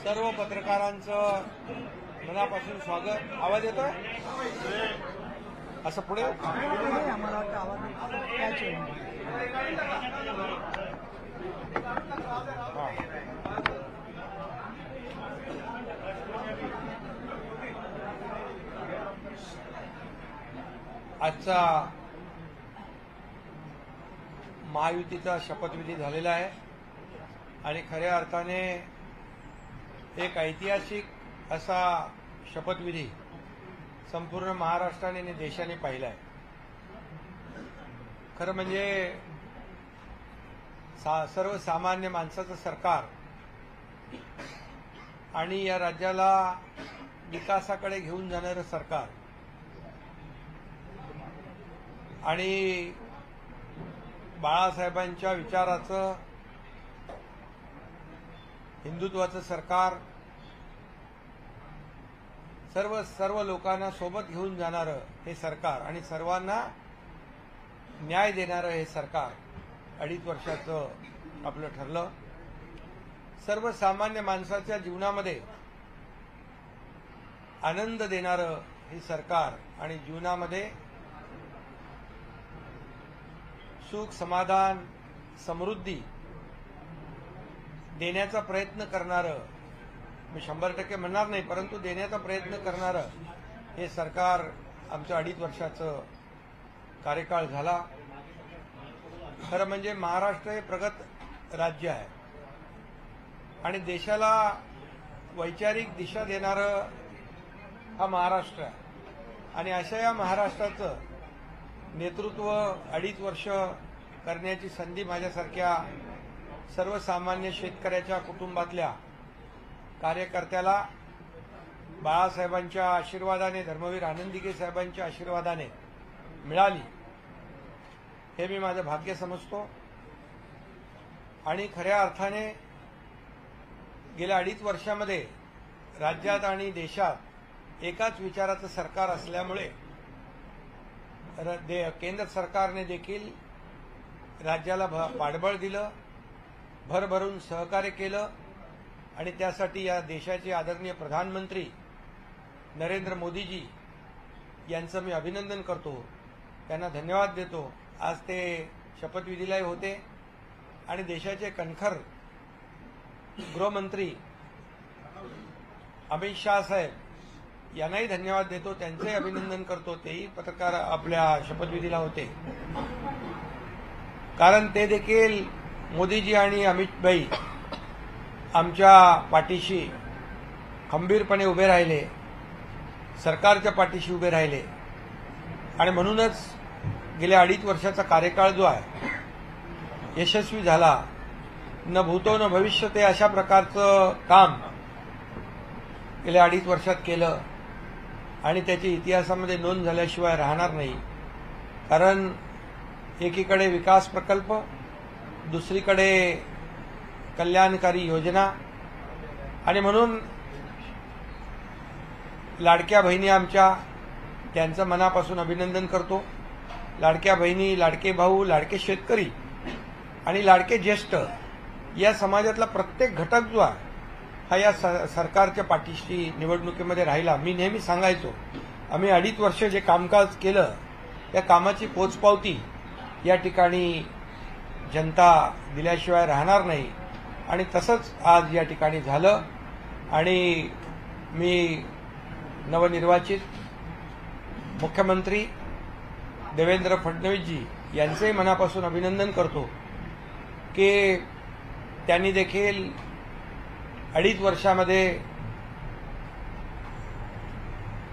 सर्व पत्रकारांचं मनापासून स्वागत। आवाज येतोय? असं पुढे आम्हाला वाटतं आवाज कॅच होईल। आजचा महायुतीचा शपथविधी झालेला आहे आणि खऱ्या अर्थाने एक ऐतिहासिक असा शपथविधी संपूर्ण महाराष्ट्राने आणि देशाने पाहिला आहे। खरं म्हणजे सर्वसामान्य माणसाचं सरकार आणि या राज्याला विकासाकडे घेऊन जाणारं सरकार आणि बाळासाहेबांच्या विचाराचं हिंदुत्वाचं सरकार सर्व लोकांना सोबत घेऊन जाणारं हे सरकार आणि सर्वांना न्याय देणारं हे सरकार 2.5 वर्षाचं आपलं ठरलं। सर्वसामान्य माणसाच्या जीवनामध्ये आनंद देणारं हे सरकार आणि जीवनामध्ये सुख समाधान समृद्धी देण्याचा प्रयत्न करणारं, मी 100% म्हणणार नाही परंतु देण्याचा प्रयत्न करणारं हे सरकार आमचं 2.5 वर्षाचं कार्यकाळ झाला। खरं म्हणजे महाराष्ट्र हे प्रगत राज्य आहे आणि देशाला वैचारिक दिशा देणारं हा महाराष्ट्र आहे आणि अशा या महाराष्ट्राचं नेतृत्व 2.5 वर्ष करण्याची संधी माझ्यासारख्या सर्वसामान्य शेतकऱ्याच्या कुटुंबातल्या कार्यकर्त्याला बाळासाहेबांच्या आशीर्वादाने, धर्मवीर आनंदीके साहेबांच्या आशीर्वादाने मिळाली हे मी माझं भाग्य समजतो। आणि खऱ्या अर्थाने गेल्या 2.5 वर्षामध्ये राज्यात आणि देशात एकाच विचाराचं सरकार असल्यामुळे केंद्र सरकारने देखील राज्याला पाठबळ दिलं, भरभरून सहकार्य केलं आणि त्यासाठी या देशाचे आदरणीय प्रधानमंत्री नरेंद्र मोदीजी यांचं मी अभिनंदन करतो, त्यांना धन्यवाद देतो। आज ते शपथविधीलाही होते आणि देशाचे कणखर गृहमंत्री अमित शाह साहेब यांनाही धन्यवाद देतो, त्यांचंही अभिनंदन करतो। तेही पत्रकार आपल्या शपथविधीला होते कारण ते देखील मोदीजी आणि अमित भाई आमच्या पाठीशी खंबीरपणे उभे राहिले, सरकारच्या पाठीशी उभे राहिले आणि म्हणूनच गेल्या 2.5 वर्षाचा कार्यकाळ जो आहे यशस्वी झाला। न भूतो न भविष्य ते अशा प्रकारचं काम गेल्या 2.5 वर्षात केलं आणि त्याची इतिहासामध्ये नोंद झाल्याशिवाय राहणार नाही। कारण एकीकडे विकास प्रकल्प, दुसरीकडे कल्याणकारी योजना आणि म्हणून लाडक्या बहिणी आमच्या त्यांचं मनापासून अभिनंदन करतो। लाडक्या बहिणी, लाडके भाऊ, लाडके शेतकरी आणि लाडके ज्येष्ठ या समाजातला प्रत्येक घटक जो आहे हा या सरकारच्या पाठीशी निवडणुकीमध्ये राहिला। मी नेहमी सांगायचो आम्ही 2.5 वर्ष जे कामकाज केलं त्या कामाची पोचपावती या ठिकाणी जनता दिल्याशिवाय राहणार नाही आणि तसंच आज या ठिकाणी झालं आणि मी नवनिर्वाचित मुख्यमंत्री देवेंद्र फडणवीसजी यांचंही मनापासून अभिनंदन करतो की त्यांनी देखील 2.5 वर्षामध्ये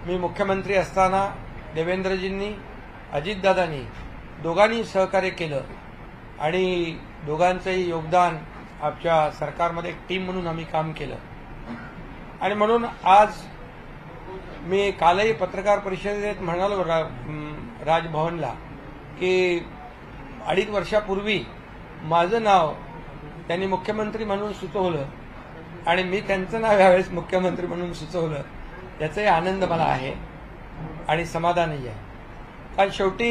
मी मुख्यमंत्री असताना देवेंद्रजींनी, अजितदादांनी दोघांनी सहकार्य केलं आणि दोघांचंही योगदान आमच्या सरकारमध्ये एक टीम म्हणून आम्ही काम केलं आणि म्हणून आज मी कालही पत्रकार परिषदेत म्हणालो राजभवनला की 2.5 वर्षापूर्वी माझं नाव त्यांनी मुख्यमंत्री म्हणून सुचवलं आणि मी त्यांचं नाव यावेळेस मुख्यमंत्री म्हणून सुचवलं, याचाही आनंद मला आहे आणि समाधानही आहे। कारण शेवटी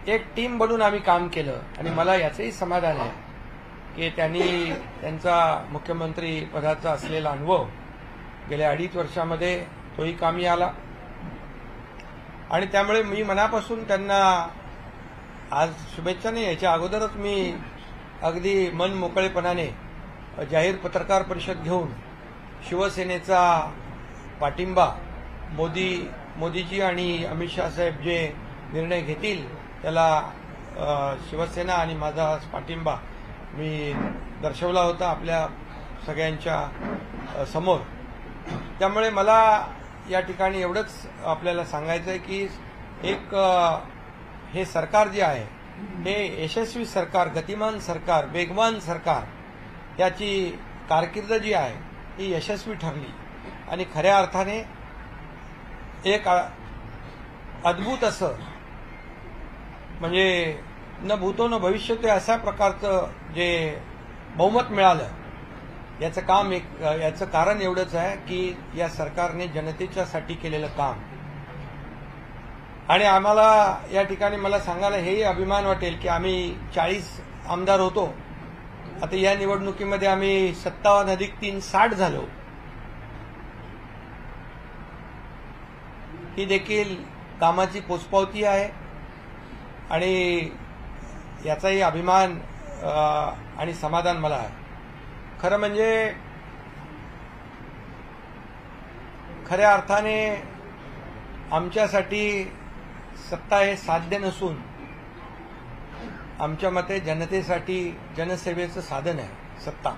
एक टीम बनून आम्ही काम केलं आणि मला याचंही समाधान आहे की त्यांनी त्यांचा मुख्यमंत्री पदाचा असलेला अनुभव गेल्या 2.5 वर्षामध्ये तोही कामी आला आणि त्यामुळे मी मनापासून त्यांना आज शुभेच्छा नाही, याच्या अगोदरच मी अगदी मन मोकळेपणाने जाहीर पत्रकार परिषद घेऊन शिवसेनेचा पाठिंबा मोदीजी आणि अमित शाह साहेब जे निर्णय घेतील त्याला शिवसेना आणि माझा पाठिंबा मी दर्शवला होता आपल्या सगळ्यांच्या समोर. त्यामुळे मला या ठिकाणी एवढंच आपल्याला सांगायचं आहे की एक हे सरकार जे आहे हे यशस्वी सरकार, गतिमान सरकार, वेगवान सरकार, त्याची कारकीर्द जी आहे ही यशस्वी ठरली आणि खऱ्या अर्थाने एक अद्भुत असं म्हणजे न भूतो न भविष्यते अशा प्रकारचं जे बहुमत मिळालं याचं कारण एवढंच आहे की या सरकारने जनतेच्यासाठी केलेलं काम. आणि आम्हाला या ठिकाणी मला सांगायला हेही अभिमान वाटेल की आम्ही 40 आमदार होतो, आता या निवडणुकीमध्ये आम्ही 57+3 60 झालो. ही देखील कामाची पोचपावती आहे आणि याचाही अभिमान आणि समाधान मला आहे. खरं म्हणजे खऱ्या अर्थाने आमच्यासाठी सत्ता हे साध्य नसून आमच्या मते जनतेसाठी जनसेवेचं साधन आहे. सत्ता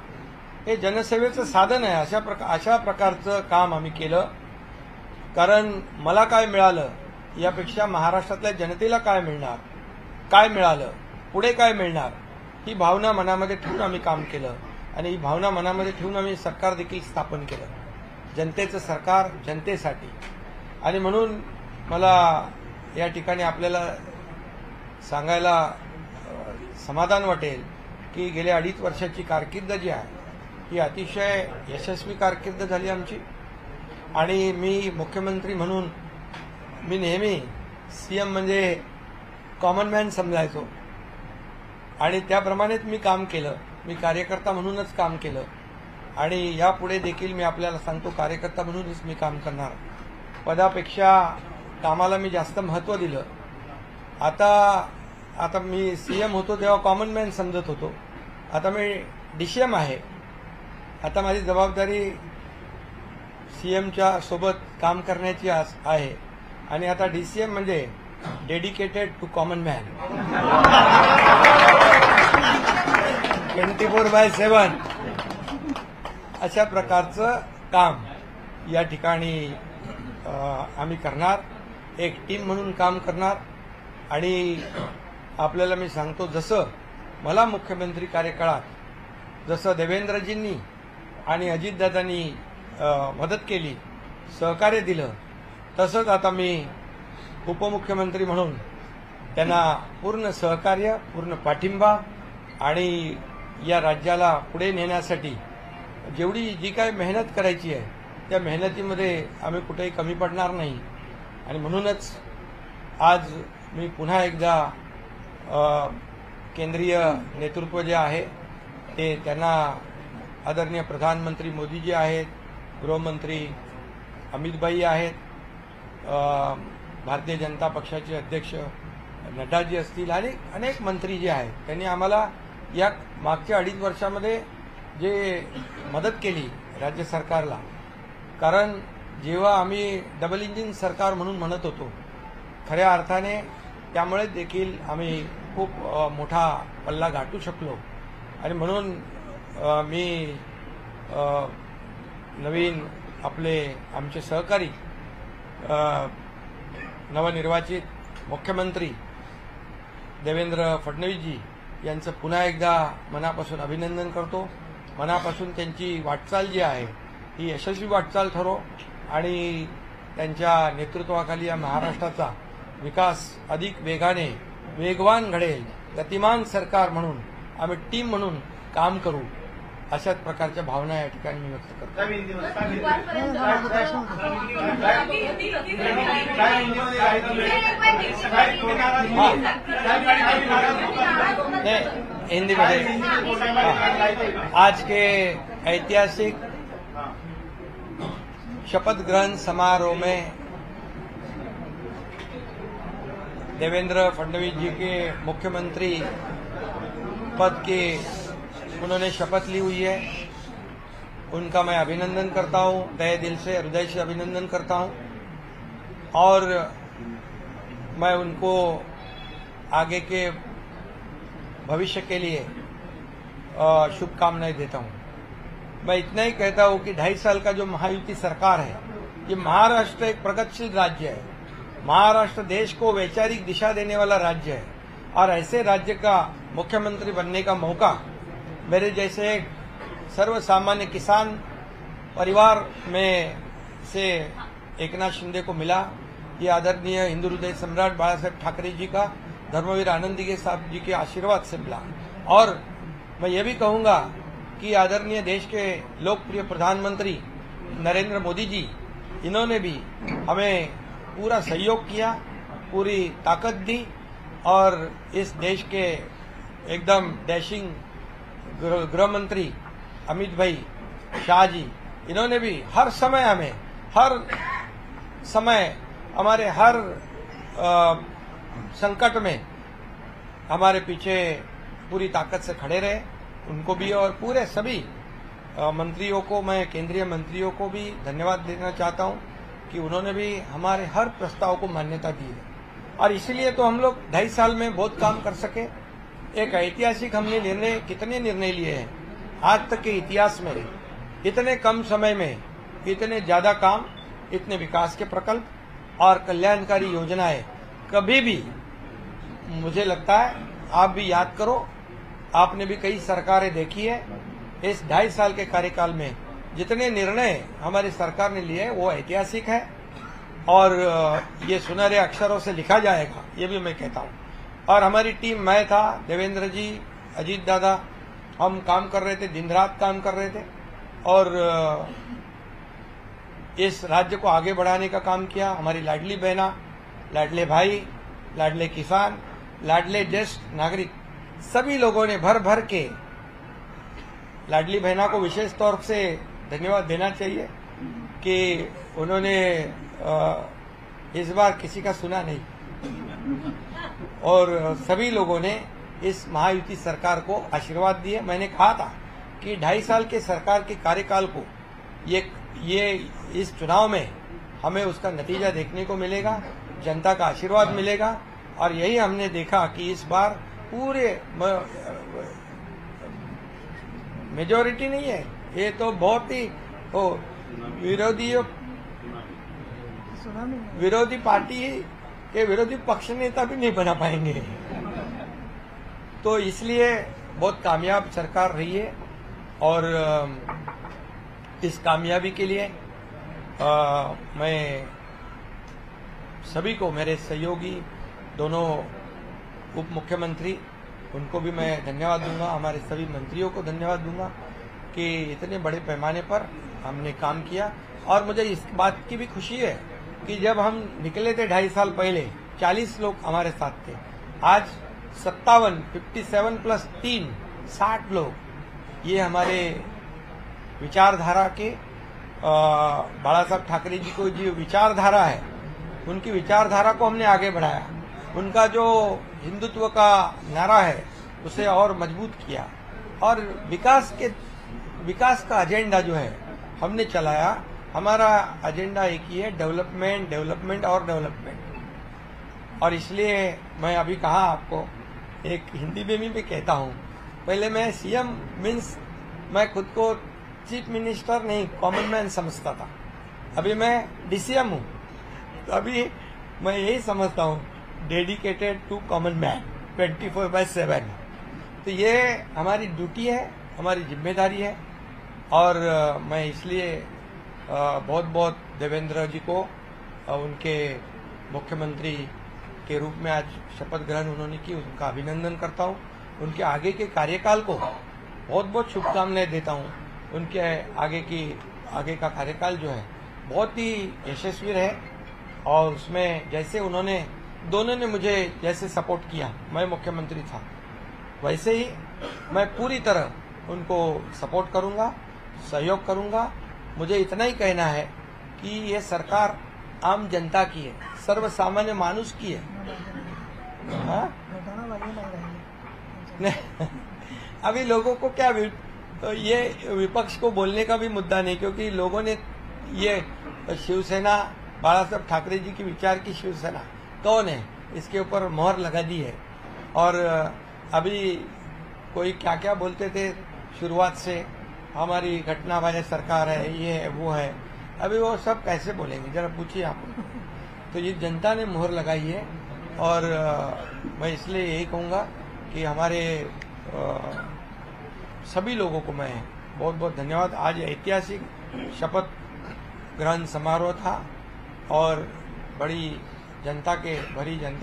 हे जनसेवेचं साधन आहे. अशा प्रकारचं काम आम्ही केलं. कारण मला काय मिळालं यापेक्षा महाराष्ट्रातल्या जनतेला काय मिळणार, काय मिळालं, पुढे काय मिळणार, ही भावना मनामध्ये ठेवून आम्ही काम केलं आणि ही भावना मनामध्ये ठेवून आम्ही सरकार देखील स्थापन केलं. जनतेचं सरकार जनतेसाठी. आणि म्हणून मला या ठिकाणी आपल्याला सांगायला समाधान वाटेल की गेल्या 2.5 वर्षाची कारकीर्द जी आहे ही अतिशय यशस्वी कारकीर्द झाली आमची. आणि मी मुख्यमंत्री म्हणून मी नेहमी सीएम म्हणजे कॉमन मॅन समजायचो आणि त्याप्रमाणेच मी काम केलं. मी कार्यकर्ता म्हणूनच काम केलं आणि यापुढे देखील मी आपल्याला सांगतो कार्यकर्ता म्हणूनच मी काम करणार. पदापेक्षा कामाला मी जास्त महत्त्व दिलं. आता मी सीएम होतो तेव्हा कॉमन मॅन समजत होतो, आता मी डीसीएम आहे. आता माझी जबाबदारी सीएमच्या सोबत काम करण्याची आहे आणि आता डीसीएम म्हणजे डेडिकेटेड टू कॉमन मॅन. 24/7 अशा प्रकारचं काम या ठिकाणी आम्ही करणार. एक टीम म्हणून काम करणार. आणि आपल्याला मी सांगतो जसं मला मुख्यमंत्री कार्यकाळात जसं देवेंद्रजींनी आणि अजितदादांनी मदत केली, सहकार्य दिलं, तसंच आता मी उपमुख्यमंत्री म्हणून त्यांना पूर्ण सहकार्य, पूर्ण पाठिंबा आणि या राज्याला पुढे नेण्यासाठी जी काही मेहनत करायची आहे त्या मेहनतीमध्ये आम्ही कुठेही कमी पडणार नाही. आणि म्हणूनच आज मी पुन्हा एकदा केंद्रीय नेतृत्व जे आहे ते त्यांना आदरणीय प्रधानमंत्री मोदीजी आहेत, गृहमंत्री अमितभाई आहेत, भारतीय जनता पक्षाचे अध्यक्ष नड्डाजी असतील आणि अनेक मंत्री जे आहेत त्यांनी आम्हाला या मागच्या 2.5 वर्षामध्ये जे मदत केली राज्य सरकारला. कारण जेव्हा आम्ही डबल इंजिन सरकार म्हणून म्हणत होतो खऱ्या अर्थाने त्यामुळे देखील आम्ही खूप मोठा पल्ला गाठू शकलो. आणि म्हणून मी नवीन आमचे सहकारी नवनिर्वाचित मुख्यमंत्री देवेंद्र फडणवीसजी यांचं पुन्हा एकदा मनापासून अभिनंदन करतो. मनापासून त्यांची वाटचाल जी आहे ही यशस्वी वाटचाल ठरो आणि त्यांच्या नेतृत्वाखाली या महाराष्ट्राचा विकास अधिक वेगाने वेगवान घडेल. गतिमान सरकार म्हणून आम्ही टीम म्हणून काम करू अशाच प्रकारच्या भावना या ठिकाणी मी व्यक्त करतो. हिंदी में आज के ऐतिहासिक शपथ ग्रहण समारोह में देवेंद्र फडणवीस जी के मुख्यमंत्री पद के उन्होंने शपथ ली हुई है. उनका मैं अभिनंदन करता हूं, तहे दिल से हृदय से अभिनंदन करता हूं और मैं उनको आगे के भविष्य के लिए शुभकामनाएं देता हूं. मैं इतना ही कहता हूं कि 2.5 साल का जो महायुति सरकार है, ये महाराष्ट्र एक प्रगतिशील राज्य है. महाराष्ट्र देश को वैचारिक दिशा देने वाला राज्य है और ऐसे राज्य का मुख्यमंत्री बनने का मौका मेरे जैसे एक सर्वसामान्य किसान परिवार में से एकनाथ शिंदे को मिला. ये आदरणीय हिंदू हृदय सम्राट बाला साहेब ठाकरे जी का, धर्मवीर आनंदी साहब जी के आशीर्वाद से मिला. और मैं ये भी कहूंगा कि आदरणीय देश के लोकप्रिय प्रधानमंत्री नरेंद्र मोदी जी, इन्होंने भी हमें पूरा सहयोग किया, पूरी ताकत दी और इस देश के एकदम डैशिंग गृह मंत्री अमित भाई शाह जी, इन्होंने भी हर समय हमारे हर संकट में हमारे पीछे पूरी ताकत से खड़े रहे. उनको भी और पूरे सभी मंत्रियों को, मैं केंद्रीय मंत्रियों को भी धन्यवाद देना चाहता हूं कि उन्होंने भी हमारे हर प्रस्ताव को मान्यता दी है और इसलिए तो हम लोग 2.5 साल में बहुत काम कर सके. एक ऐतिहासिक हमने कितने निर्णय लिए हैं आज तक के इतिहास में. इतने कम समय में इतने ज्यादा काम, इतने विकास के प्रकल्प और कल्याणकारी योजनाएं कभी भी, मुझे लगता है आप भी याद करो, आपने भी कई सरकारें देखी है. इस 2.5 साल के कार्यकाल में जितने निर्णय हमारी सरकार ने लिए वो ऐतिहासिक है और ये सुनहरे अक्षरों से लिखा जाएगा, ये भी मैं कहता हूं. और हमारी टीम, मैं था, देवेंद्र जी, अजीत दादा, हम काम कर रहे थे, दिन रात काम कर रहे थे और इस राज्य को आगे बढ़ाने का काम किया. हमारी लाडली बहना, लाडले भाई, लाडले किसान, लाडले ज्येष्ठ नागरिक, सभी लोगों ने भर भर के, लाडली बहना को विशेष तौर से धन्यवाद देना चाहिए कि उन्होंने इस बार किसी का सुना नहीं और सभी लोगों ने इस महायुति सरकार को आशीर्वाद दिए. मैंने कहा था कि 2.5 साल के सरकार के कार्यकाल को ये इस चुनाव में हमें उसका नतीजा देखने को मिलेगा, जनता का आशीर्वाद मिलेगा और यही हमने देखा कि इस बार पूरे मेजॉरिटी नहीं है, ये तो बहुत ही विरोधी पार्टी के विरोधी पक्ष नेता भी नहीं बना पाएंगे. तो इसलिए बहुत कामयाब सरकार रही है और इस कामयाबी के लिए मैं सभी को, मेरे सहयोगी दोनों उप मुख्यमंत्री, उनको भी मैं धन्यवाद दूंगा, हमारे सभी मंत्रियों को धन्यवाद दूंगा कि इतने बड़े पैमाने पर हमने काम किया. और मुझे इस बात की भी खुशी है कि जब हम निकले थे 2.5 साल पहले, 40 लोग हमारे साथ थे, आज 57 प्लस 3 60 लोग, ये हमारे विचारधारा के बाला साहब ठाकरे जी को जो विचारधारा है, उनकी विचारधारा को हमने आगे बढ़ाया. उनका जो हिंदुत्व का नारा है उसे और मजबूत किया और विकास का एजेंडा जो है हमने चलाया. हमारा एजेंडा एक ही है, डेवलपमेंट, डेवलपमेंट और डेवलपमेंट. और इसलिए मैं अभी कहा आपको, एक हिंदी में भी कहता हूं, पहले मैं सीएम मीन्स मैं खुद को चीफ मिनिस्टर नहीं, कॉमन मैन समझता था. अभी मैं डीसीएम हूं, तो अभी मैं यही समझता हूं, डेडिकेटेड टू कॉमन मैन 24/7. तो ये हमारी ड्यूटी है, हमारी जिम्मेदारी है और मैं इसलिए बहुत बहुत देवेंद्र जी को उनके मुख्यमंत्री के रूप में आज शपथ ग्रहण उन्होंने की, उनका अभिनंदन करता हूं. उनके आगे के कार्यकाल को बहुत बहुत शुभकामनाएं देता हूं। उनके आगे का कार्यकाल जो है बहुत ही यशस्वी रहे और उसमें जैसे उन्होंने दोनों ने मुझे जैसे सपोर्ट किया, मैं मुख्यमंत्री था, वैसे ही मैं पूरी तरह उनको सपोर्ट करूंगा, सहयोग करूंगा। मुझे इतना ही कहना है कि ये सरकार आम जनता की है, सर्वसामान्य मानुष की है। हाँ? घटना वाले नहीं रहेंगे। नहीं, अभी लोगों को क्या ये विपक्ष को बोलने का भी मुद्दा नहीं, क्योंकि लोगों ने ये शिवसेना, बाला साहब ठाकरे जी की विचार की शिवसेना कौन है, इसके ऊपर मोहर लगा दी है। और अभी कोई क्या क्या बोलते थे शुरुआत से, हमारी घटना वाले सरकार है, ये है वो है, अभी वो सब कैसे बोलेंगे, जरा पूछिए आप उनको। तो ये जनता ने मोहर लगाई है और मैं इसलिए यही कहूँगा कि हमारे सभी लोगों को मैं बहुत बहुत धन्यवाद। आज ऐतिहासिक शपथ ग्रहण समारोह था और भरी जनता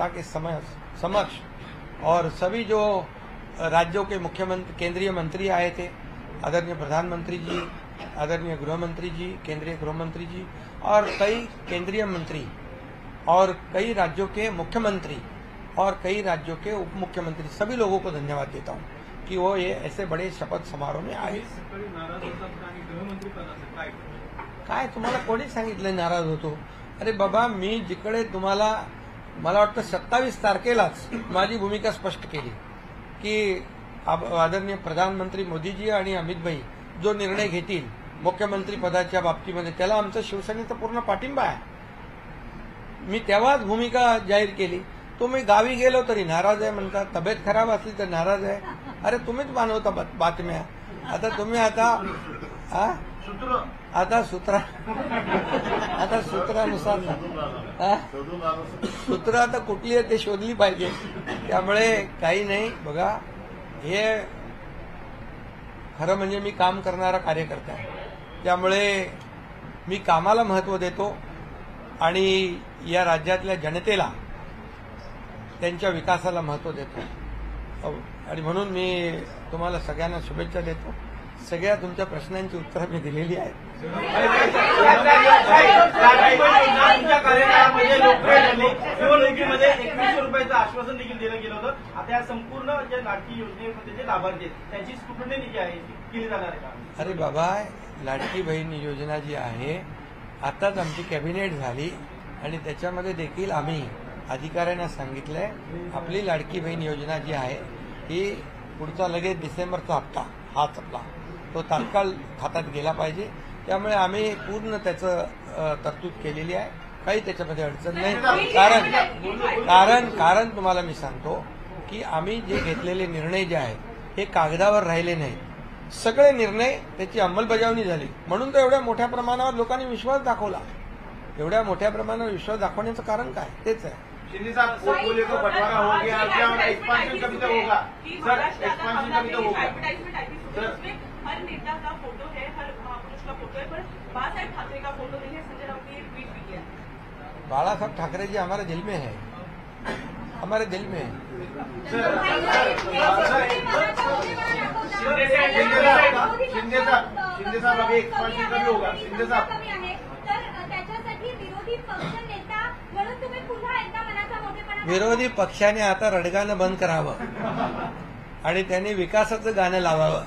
के समक्ष और सभी जो राज्यों के मुख्यमंत्री, केंद्रीय मंत्री आए थे, आदरणीय प्रधानमंत्री जी, आदरणीय गृह मंत्री जी, केंद्रीय गृह मंत्री जी और कई केंद्रीय मंत्री और कई राज्यों के मुख्यमंत्री और कई राज्यों के उप मुख्यमंत्री, सभी लोगों को धन्यवाद देता हूं कि वो ये ऐसे बड़े शपथ समारोह में आए। काय तुम्हाला कोणी सांगितलं नाराज होतो? अरे बाबा, मी जिकडे तुम्हाला, मला वाटतं 27 तारखेलाच माझी भूमिका स्पष्ट केली की आदरणीय प्रधानमंत्री मोदीजी आणि अमितभाई जो निर्णय घेतील मुख्यमंत्री पदाच्या बाबतीमध्ये, त्याला आमचा शिवसेनेचा पूर्ण पाठिंबा आहे। मी तेव्हाच भूमिका जाहीर केली। तुम्ही गावी गेलो तरी नाराज आहे म्हणता, तब्येत खराब असली तर नाराज आहे। अरे तुम्हीच बनवता बातम्या। आता तुम्ही आता सूत्रानुसार सूत्र आता कुठली आहे ते शोधली पाहिजे। त्यामुळे काही नाही, बघा हे खरं म्हणजे मी काम करणारा कार्यकर्ता आहे, त्यामुळे मी कामाला महत्व देतो आणि या राज्यातल्या जनतेला, त्यांच्या विकासाला महत्व देतो आणि म्हणून मी तुम्हाला सगळ्यांना शुभेच्छा देतो। सगळ्या तुमच्या प्रश्नांची उत्तरं मी दिलेली आहेत। निवडणुकीमध्ये 2100 रुपयाचं आश्वासन देखील दिलं गेलं होतं। आता या संपूर्ण ज्या लाडकी योजनेमध्ये जे लाभार्थी आहेत त्यांची स्क्रुटनी जी आहे ती केली जाणार आहे का? अरे बाबा, लाडकी बहीण योजना जी आहे आताच आमची कॅबिनेट झाली आणि त्याच्यामध्ये देखील आम्ही अधिकाऱ्यांना सांगितलंय आपली लाडकी बहीण योजना जी आहे ही पुढचा लगेच डिसेंबरचा हप्ता हाच आपला तो तात्काळ खात्यात गेला पाहिजे। त्यामुळे आम्ही पूर्ण त्याचं तरतूद केलेली आहे, काही त्याच्यामध्ये अडचण नाही। कारण तुम्हाला मी सांगतो की आम्ही जे घेतलेले निर्णय जे आहेत हे कागदावर राहिले नाहीत, सगळे निर्णय त्याची अंमलबजावणी झाली, म्हणून तर एवढ्या मोठ्या प्रमाणावर लोकांनी विश्वास दाखवला। एवढ्या मोठ्या प्रमाणावर विश्वास दाखवण्याचं कारण काय, तेच आहे। शिंदे साहब, पोर्टफोलियो का बंटवारा हो गया, क्या एक्सपांशन कभी तक होगा? सर, एक्सपांशन कभी तक होगा? हर नेता का फोटो है, हर महापुरुष का फोटो है, पर बाला साहब ठाकरे का फोटो नहीं है। संजय राउत ने एक ट्वीट भी किया। बाला साहब ठाकरे जी हमारे दिल में है, हमारे दिल में है। शिंदे साहब अभी एक्सपांशन कभी होगा? शिंदे साहब, विरोधी पक्षाने आता रडगाणं बंद करावं आणि त्यांनी विकासाचं गाणं लावावं,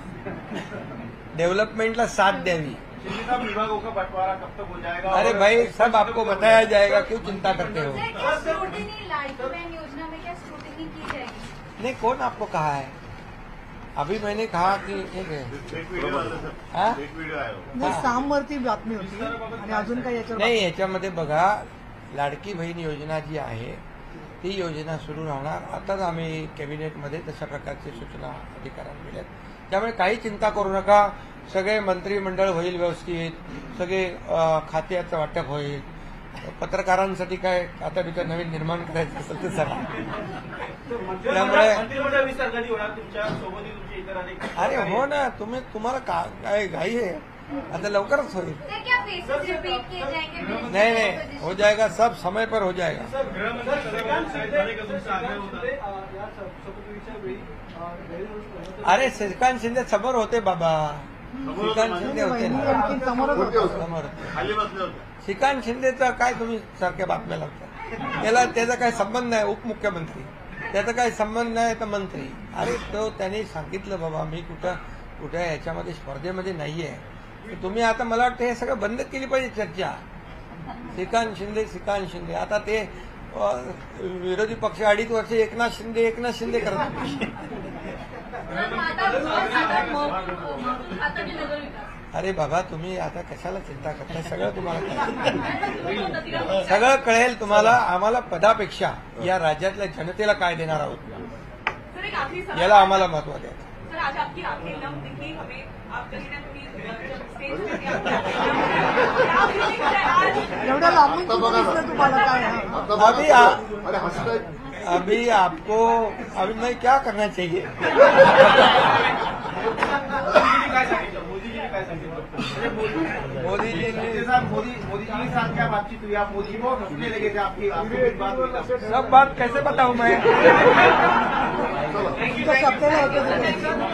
डेव्हलपमेंटला साथ द्यावी। शिंदे साहब, विभागों का बंटवारा कब तक हो जाएगा? अरे भाई, सब आपको बताया जाएगा, क्यों चिंता करते हो? लाडकी बहन योजना में क्या स्क्रूटिनी की जाएगी? नहीं, कौन आपको कहा है? अभी मैंने कहा की सामवरती बातमी होती आणि अजून काही याच्यावर नाही, याच्यामध्ये बघा, लाडकी बहीण योजना जी आहे ती योजना सुरू राहणार। आताच आम्ही कॅबिनेटमध्ये तशा प्रकारची सूचना अधिकाऱ्यांना दिल्यात, त्यामुळे काही चिंता करू नका। सगळे मंत्रिमंडळ होईल व्यवस्थित, सगळे खात्याचं वाटप होईल। पत्रकारांसाठी काय आता तिथं नवीन निर्माण करायचं असेल तर सांगा। त्यामुळे मंत्रिमंडळ विस्तार कधी होणार तुमच्या सोबत? तुमचे इतर अधिकारी? अरे हो ना, तुम्हाला काय घाई आहे? आता लवकरच होईल. सर क्या फेसेस रिपीट किए जाएंगे? नहीं नहीं, हो जाएगा, सब समय पर हो जाएगा. अरे श्रीकांत शिंदे समोर होते बाबा, श्रीकांत शिंदे होते वहिनी ना, आणखी समोरच होत्या. समोर होते. खाली बसले होते. श्रीकांत शिंदेचा काय तुम्ही सारख्या बातम्या लावता? त्याचा काही संबंध नाही. उपमुख्यमंत्री, त्याचा काही संबंध नाही तर मंत्री. अरे तो त्यांनी सांगितलं बाबा मी कुठं याच्यामध्ये स्पर्धेमध्ये नाहीये. तुम्ही आता मला वाटतं हे सगळं बंद केली पाहिजे चर्चा. श्रीकांत शिंदे आता ते विरोधी पक्ष 2.5 वर्ष एकनाथ शिंदे करत होते. अरे बाबा तुम्ही आता कशाला चिंता करताय? सगळं तुम्हाला कळेल. सगळं कळेल तुम्हाला. आम्हाला पदापेक्षा या राज्यातल्या जनतेला काय देणार आहोत सर एक आखिरी सवाल. याला आम्हाला महत्व द्यायचं. सर आज आपकी आंखें नम दिखी हमें, आप कहीं ना कहीं जब स्टेज पे थे, आपकी आंखें नम दिखी. आज एवढ्या लांबून कुठं दिसलं तुम्हाला काय? अरे हसताय. अभी आपको अभी मैं क्या करना चाहिए? मोदीजीने काय सांगितलं? मोदी जी ने मोदी जी के साथ क्या बातचीत हुई? आप मोदी को हंसने लगे थे, आपकी बात हुई. सब बात कैसे बताऊं मैं? तुमच्या सत्तेला होते तुम्ही.